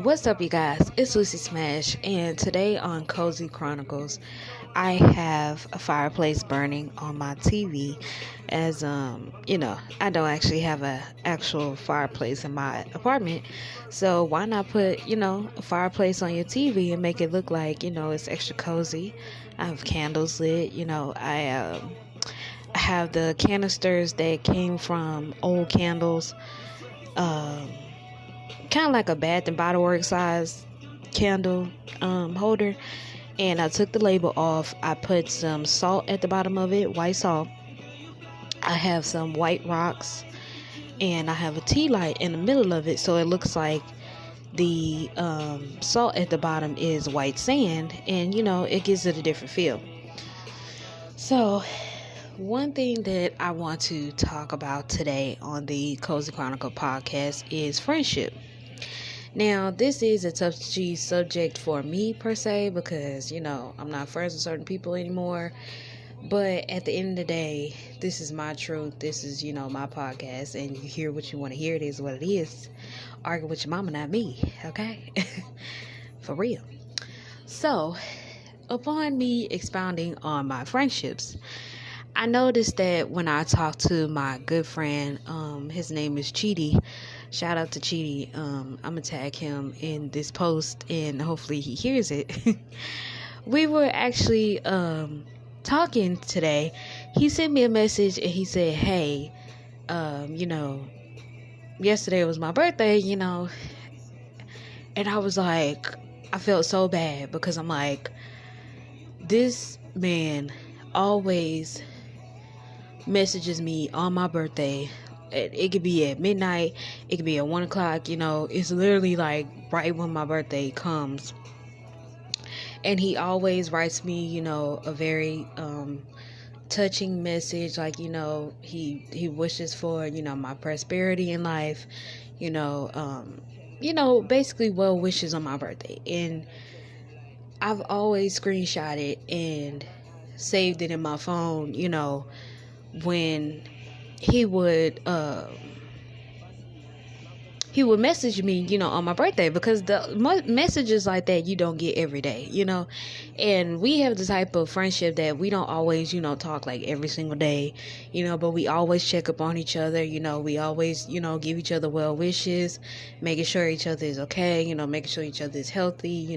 What's up, you guys? It's Lucy Smash, and today on Cozy Chronicles, I have a fireplace burning on my TV. As I don't actually have a actual fireplace in my apartment, so why not put a fireplace on your TV and make it look like it's extra cozy. I have candles lit. I have the canisters that came from old candles. Um, Kind of like a Bath and Body Works size candle holder, and I took the label off. I put some salt at the bottom of it, white salt. I have some white rocks, and I have a tea light in the middle of it, so it looks like the salt at the bottom is white sand, and it gives it a different feel. So one thing that I want to talk about today on the Cozy Chronicle podcast is friendship. Now, this is a touchy subject for me per se because, I'm not friends with certain people anymore. But at the end of the day, this is my truth. This is, my podcast, and you hear what you want to hear. It is what it is. Argue with your mama, not me. Okay? For real. So, upon me expounding on my friendships, I noticed that when I talk to my good friend, his name is Cheaty. Shout out to Cheaty. I'm gonna tag him in this post, and hopefully he hears it. We were actually talking today. He sent me a message and he said, "Hey, yesterday was my birthday, and I was like, I felt so bad because I'm like, this man always messages me on my birthday. It could be at midnight, it could be at 1 o'clock, it's literally like right when my birthday comes, and he always writes me a very touching message, like he wishes for my prosperity in life, basically well wishes on my birthday. And I've always screenshotted and saved it in my phone, when he would message me, on my birthday, because the messages like that you don't get every day, and we have the type of friendship that we don't always, talk like every single day, but we always check up on each other, we always, give each other well wishes, making sure each other is okay, making sure each other is healthy,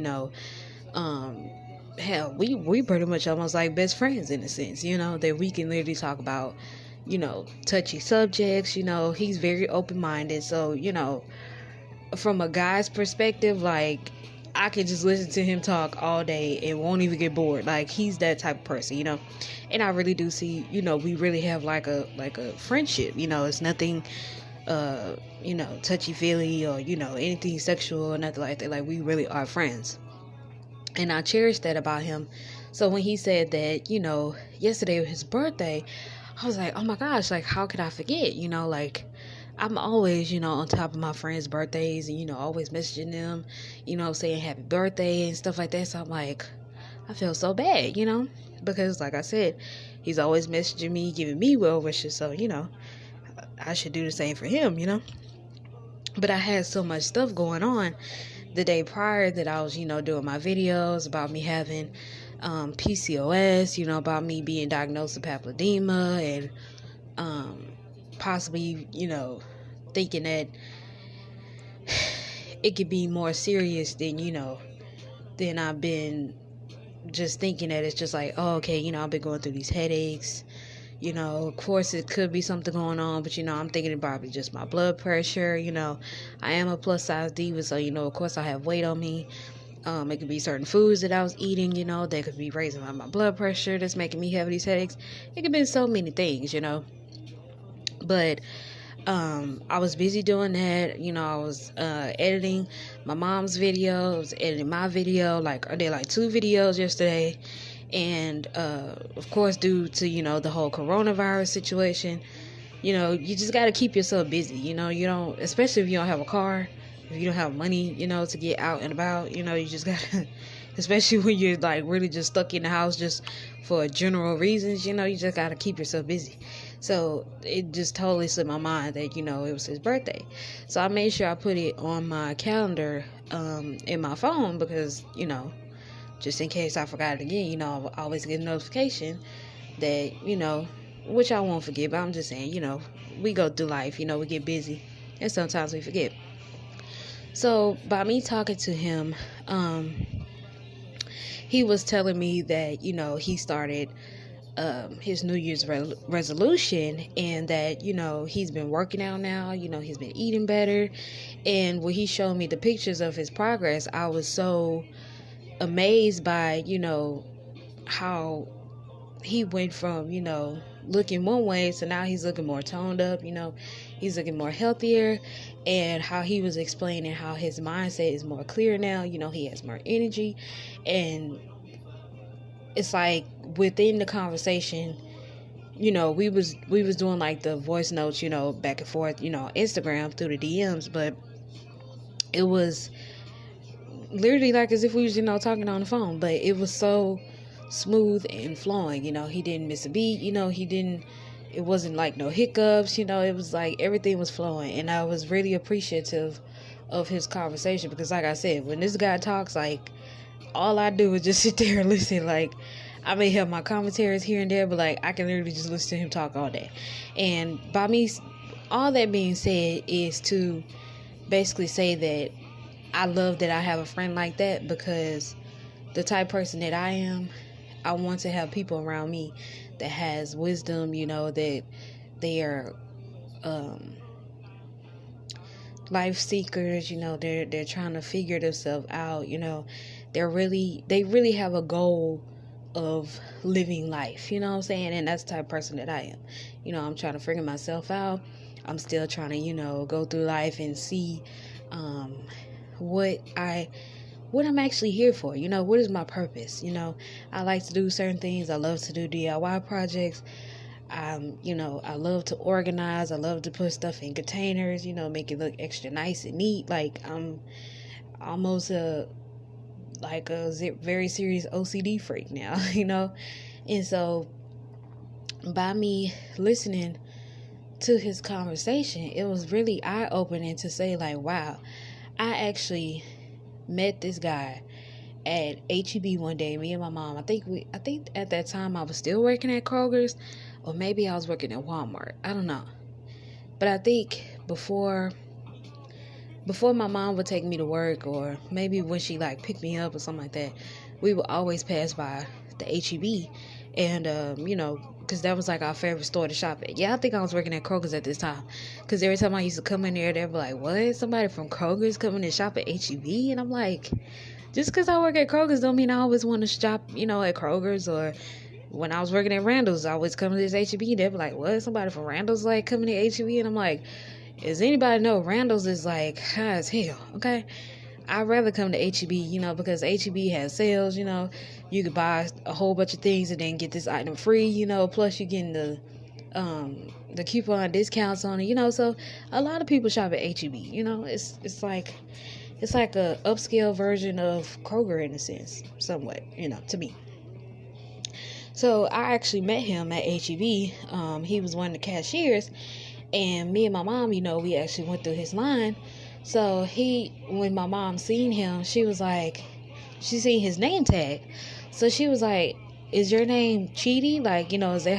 hell, we pretty much almost like best friends in a sense, that we can literally talk about touchy subjects. He's very open-minded, so from a guy's perspective, like, I could just listen to him talk all day and won't even get bored. Like, he's that type of person, and I really do see, we really have like a friendship. It's nothing touchy-feely or anything sexual or nothing like that. Like, we really are friends, and I cherish that about him. So when he said that yesterday was his birthday, I was like, oh my gosh, like, how could I forget? Like, I'm always, on top of my friends' birthdays and, always messaging them, saying happy birthday and stuff like that. So I'm like, I feel so bad, because like I said, he's always messaging me, giving me well wishes. So, I should do the same for him, But I had so much stuff going on the day prior that I was, doing my videos about me having PCOS, about me being diagnosed with papilledema, and possibly, thinking that it could be more serious than I've been just thinking that it's just like, oh, okay, I've been going through these headaches, of course it could be something going on, but I'm thinking it's probably just my blood pressure. I am a plus size diva, so of course I have weight on me. It could be certain foods that I was eating, that could be raising my blood pressure, that's making me have these headaches. It could be so many things, But I was busy doing that. I was editing my mom's video. I was editing my video. Like, I did like 2 videos yesterday. And of course, due to the whole coronavirus situation, you just got to keep yourself busy. You don't, especially if you don't have a car. If you don't have money, to get out and about, you just gotta, especially when you're like really just stuck in the house just for general reasons, you just gotta keep yourself busy. So it just totally slipped my mind that, it was his birthday. So I made sure I put it on my calendar in my phone because, just in case I forgot it again, I always get a notification that, which I won't forget, but I'm just saying, we go through life, we get busy and sometimes we forget. So by me talking to him, he was telling me that, he started his New Year's resolution, and that, he's been working out now, he's been eating better. And when he showed me the pictures of his progress, I was so amazed by, how he went from, looking one way to now he's looking more toned up, he's looking more healthier, and how he was explaining how his mindset is more clear now, he has more energy. And it's like within the conversation, we was doing like the voice notes, back and forth, Instagram through the DMs, but it was literally like as if we was, talking on the phone, but it was so smooth and flowing. He didn't miss a beat. It wasn't like no hiccups. It was like everything was flowing, and I was really appreciative of his conversation because, like I said, when this guy talks, like all I do is just sit there and listen. Like I may have my commentaries here and there, but like I can literally just listen to him talk all day. And by me, all that being said is to basically say that I love that I have a friend like that, because the type of person that I am, I want to have people around me that has wisdom, that they are life seekers, they're trying to figure themselves out, they really have a goal of living life, what I'm saying? And that's the type of person that I am. I'm trying to figure myself out. I'm still trying to, go through life and see what I'm actually here for. What is my purpose? I like to do certain things. I love to do DIY projects. I love to organize. I love to put stuff in containers, make it look extra nice and neat. Like I'm almost a very serious OCD freak now, And so by me listening to his conversation, it was really eye-opening to say, like, wow, I actually met this guy at HEB one day, me and my mom. I think at that time I was still working at Kroger's, or maybe I was working at Walmart. I don't know. But I think before my mom would take me to work, or maybe when she like picked me up or something like that, we would always pass by the HEB, and because that was like our favorite store to shop at. Yeah, I think I was working at Kroger's at this time, because every time I used to come in there, they'd be like, what, somebody from Kroger's coming to shop at HEB? And I'm like, just because I work at Kroger's don't mean I always want to shop, at Kroger's. Or when I was working at Randall's, I always come to this HEB. They'd be like, what, somebody from Randall's like coming to HEB? And I'm like, does anybody know Randall's is like high as hell, okay? I'd rather come to HEB, because HEB has sales, you could buy a whole bunch of things and then get this item free, plus you getting the coupon discounts on it, so a lot of people shop at HEB, it's like a upscale version of Kroger in a sense, somewhat, to me. So I actually met him at HEB. He was one of the cashiers, and me and my mom, we actually went through his line. So when my mom seen him, she was like, she seen his name tag. So she was like, is your name Cheedy? Like, is that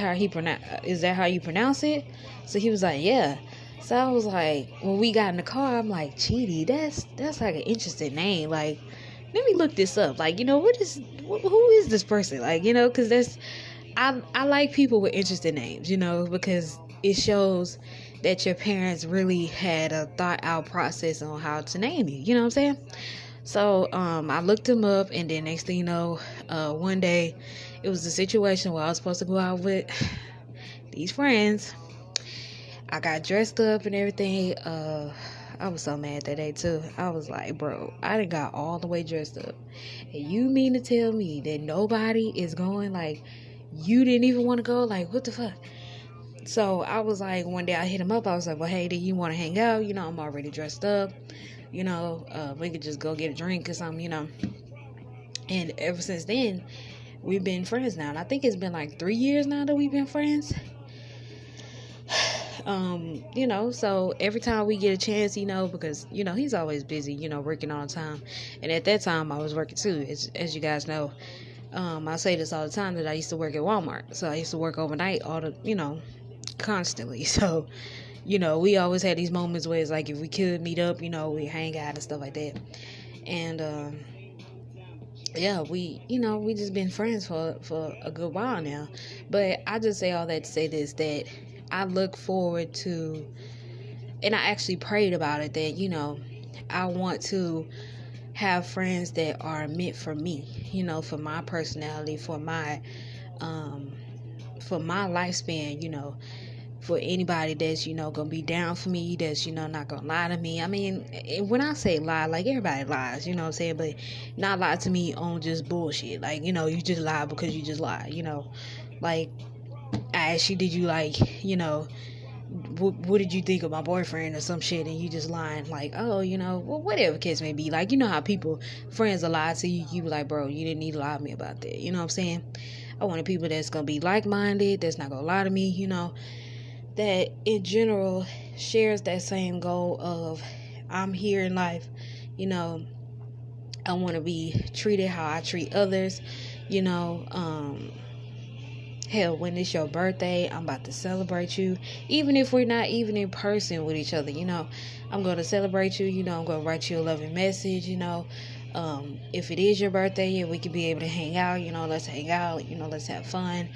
how you pronounce it? So he was like, yeah. So I was like, when we got in the car, I'm like, Cheedy, that's like an interesting name. Like, let me look this up. Like, who is this person? Like, because I like people with interesting names, because it shows that your parents really had a thought out process on how to name you. You know what I'm saying? So I looked him up, and then next thing you know, one day it was a situation where I was supposed to go out with these friends. I got dressed up and everything. I was so mad that day too. I was like, bro, I done got all the way dressed up, and you mean to tell me that nobody is going? Like, you didn't even want to go? Like, what the fuck? So I was like, one day I hit him up. I was like, well, hey, do you want to hang out? I'm already dressed up. We could just go get a drink or something, And ever since then, we've been friends now. And I think it's been like 3 years now that we've been friends. So every time we get a chance, because he's always busy, working all the time, and at that time I was working too, as you guys know. I say this all the time, that I used to work at Walmart, so I used to work overnight constantly. So we always had these moments where it's like, if we could meet up, we hang out and stuff like that. And we just been friends for a good while now. But I just say all that to say this, that I look forward to, and I actually prayed about it, that I want to have friends that are meant for me, for my personality, for my lifespan, for anybody that's gonna be down for me, that's not gonna lie to me. I mean, when I say lie, like, everybody lies, what I'm saying, but not lie to me on just bullshit, like, you just lie because you just lie, like, I asked you, did you, like, what did you think of my boyfriend or some shit, and you just lying, like, oh, well, whatever case may be, like, how people, friends will lie to you, you be like, bro, you didn't need to lie to me about that, what I'm saying. I wanted people that's gonna be like-minded, that's not gonna lie to me, that in general shares that same goal of, I'm here in life, I want to be treated how I treat others, hell, when it's your birthday, I'm about to celebrate you, even if we're not even in person with each other, I'm going to celebrate you, I'm going to write you a loving message, if it is your birthday and we can be able to hang out, let's hang out, let's have fun,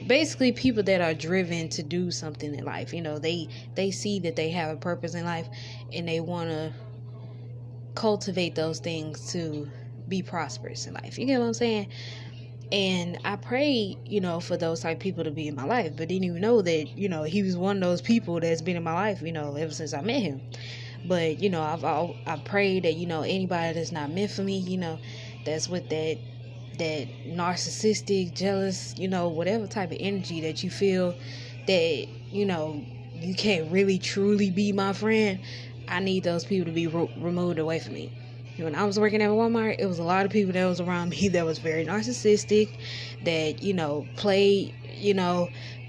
basically people that are driven to do something in life, they see that they have a purpose in life, and they want to cultivate those things to be prosperous in life, you get what I'm saying. And I prayed, for those type of people to be in my life, but didn't even know that, he was one of those people that's been in my life, ever since I met him. But, I prayed that, anybody that's not meant for me, that's with that narcissistic, jealous, whatever type of energy that you feel that, you can't really truly be my friend, I need those people to be removed away from me. When I was working at Walmart, it was a lot of people that was around me that was very narcissistic, that,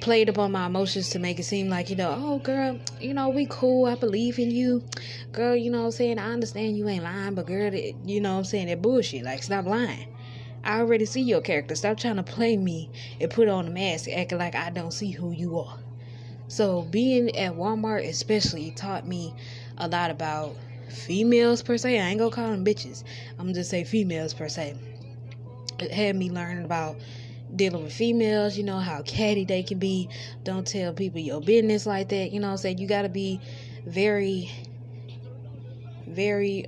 played upon my emotions to make it seem like, oh, girl, we cool, I believe in you. Girl, what I'm saying, I understand you ain't lying, but girl, what I'm saying, that bullshit, like, stop lying. I already see your character. Stop trying to play me and put on a mask, acting like I don't see who you are. So being at Walmart especially taught me a lot about females per se. I ain't gonna call them bitches, I'm just say females per se. It had me learning about dealing with females, how catty they can be. Don't tell people your business like that, what I'm saying. You gotta be very, very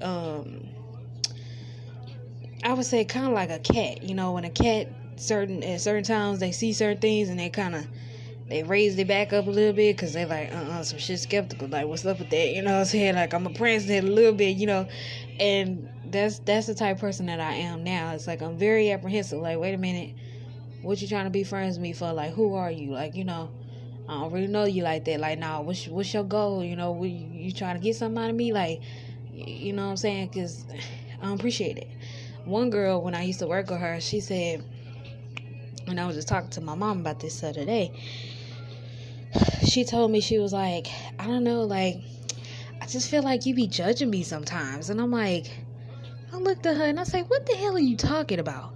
I would say kind of like a cat, when a cat at certain times they see certain things and they raise their back up a little bit because they like, some shit skeptical, like, what's up with that, what I'm saying, like, I'm a prince a little bit, and that's the type of person that I am now. It's like, I'm very apprehensive, like, wait a minute, what you trying to be friends with me for, like, who are you, like, I don't really know you like that, like, nah, what's your goal, you trying to get something out of me, like, what I'm saying, because I don't appreciate it. One girl, when I used to work with her, she said, and I was just talking to my mom about this the other day, she told me, she was like, I don't know, like, I just feel like you be judging me sometimes. And I'm like, I looked at her and I said, what the hell are you talking about?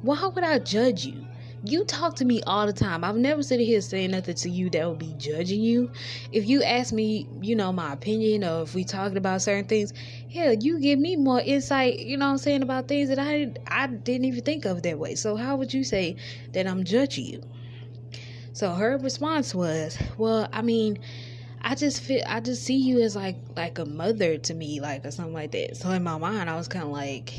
Why would I judge you? You talk to me all the time. I've never sitting here saying nothing to you that would be judging you. If you ask me, my opinion, or if we talking about certain things, hell, you give me more insight, what I'm saying, about things that I didn't even think of that way. So how would you say that I'm judging you? So her response was, well, I mean, I just see you as like a mother to me, like, or something like that. So in my mind, I was kind of like,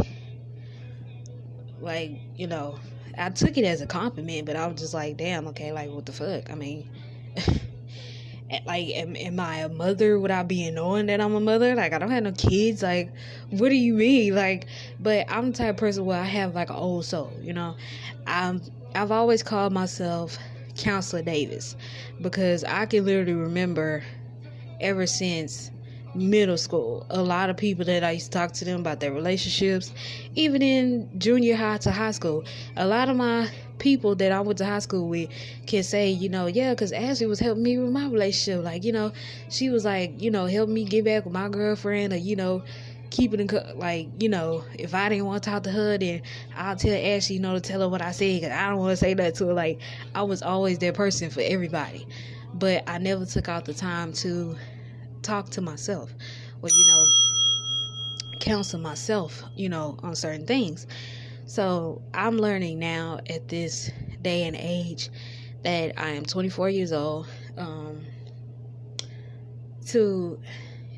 I took it as a compliment, but I was just like, damn, okay, like, what the fuck? I mean, like, am I a mother without being knowing that I'm a mother? Like, I don't have no kids. Like, what do you mean? Like, but I'm the type of person where I have like an old soul, I've always called myself Counselor Davis, because I can literally remember ever since middle school, a lot of people that I used to talk to them about their relationships, even in junior high to high school, a lot of my people that I went to high school with can say, yeah, because Ashley was helping me with my relationship. Like, she was like, help me get back with my girlfriend, or, keep it in, like, if I didn't want to talk to her, then I'll tell Ashley, to tell her what I said, because I don't want to say that to her. Like, I was always that person for everybody, but I never took out the time to talk to myself, or, counsel myself, on certain things. So I'm learning now at this day and age that I am 24 years old, to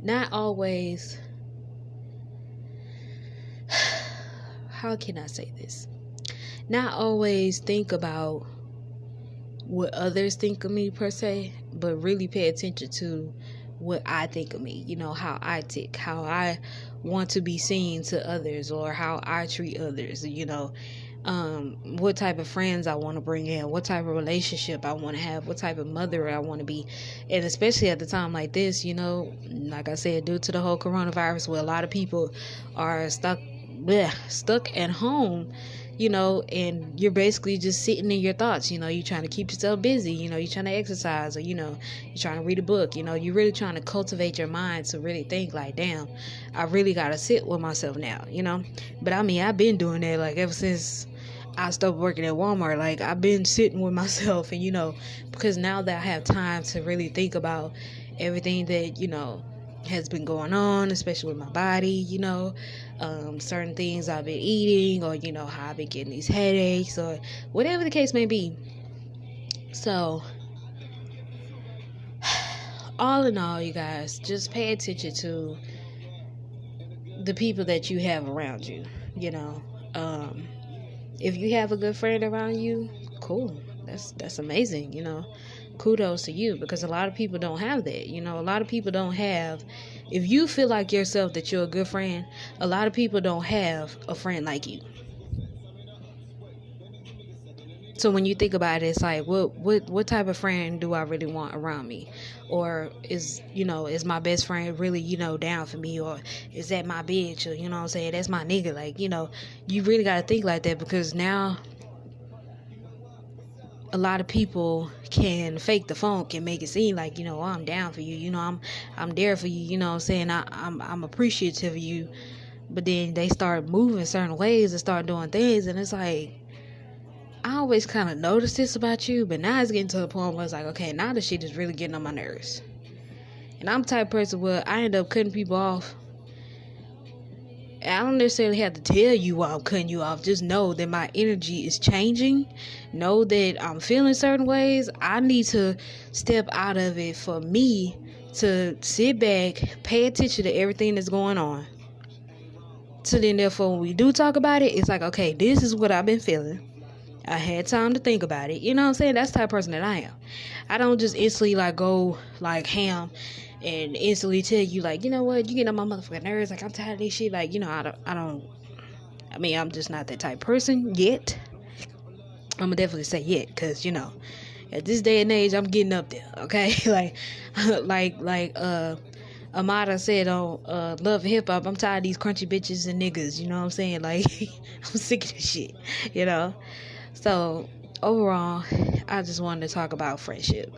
not always, how can I say this? Not always think about what others think of me per se, but really pay attention to what I think of me, how I tick, how I want to be seen to others, or how I treat others, what type of friends I want to bring in, what type of relationship I want to have, what type of mother I want to be. And especially at the time like this, like I said, due to the whole coronavirus, where a lot of people are stuck at home, and you're basically just sitting in your thoughts. You're trying to keep yourself busy, you're trying to exercise, or you're trying to read a book, you're really trying to cultivate your mind to really think like, damn, I really gotta sit with myself now, but I mean, I've been doing that like ever since I stopped working at Walmart. Like, I've been sitting with myself, and because now that I have time to really think about everything that has been going on, especially with my body, certain things I've been eating, or how I've been getting these headaches, or whatever the case may be. So all in all, you guys, just pay attention to the people that you have around you. If you have a good friend around you, cool, that's amazing. Kudos to you, because a lot of people don't have that. A lot of people don't have, if you feel like yourself that you're a good friend, a lot of people don't have a friend like you. So when you think about it, it's like, what type of friend do I really want around me? Or is my best friend really, down for me? Or is that my bitch? Or, what I'm saying, that's my nigga. Like, you really got to think like that, because now a lot of people can fake the funk and make it seem like, oh, I'm down for you, I'm there for you, what I'm saying, I'm appreciative of you. But then they start moving certain ways and start doing things, and it's like, I always kind of noticed this about you, but now it's getting to the point where it's like, okay, now the shit is really getting on my nerves. And I'm the type of person where I end up cutting people off. I don't necessarily have to tell you why I'm cutting you off. Just know that my energy is changing. Know that I'm feeling certain ways. I need to step out of it for me to sit back, pay attention to everything that's going on. So then, therefore, when we do talk about it, it's like, okay, this is what I've been feeling. I had time to think about it. You know what I'm saying? That's the type of person that I am. I don't just instantly like go like ham and instantly tell you like, you know what, you get on my motherfucking nerves, like I'm tired of this shit. Like, I mean, I'm just not that type of person yet. I'm gonna definitely say yet, because at this day and age, I'm getting up there, okay? like Amada said on Love and Hip Hop, I'm tired of these crunchy bitches and niggas, you know what I'm saying? Like, I'm sick of this shit, So overall, I just wanted to talk about friendship.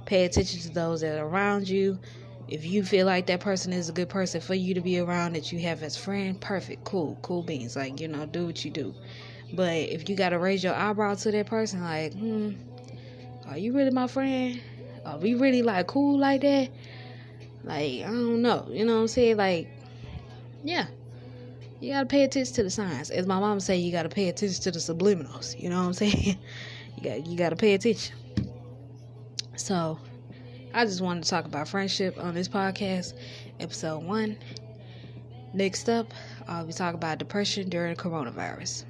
Pay attention to those that are around you. If you feel like that person is a good person for you to be around, that you have as friend, perfect, cool beans. Like, do what you do. But if you gotta raise your eyebrow to that person, like, are you really my friend? Are we really like cool like that? Like, I don't know. You know what I'm saying? Like, yeah. You gotta pay attention to the signs. As my mom say, you gotta pay attention to the subliminals. You know what I'm saying? You gotta pay attention. So, I just wanted to talk about friendship on this podcast, episode 1. Next up, I'll be talking about depression during coronavirus.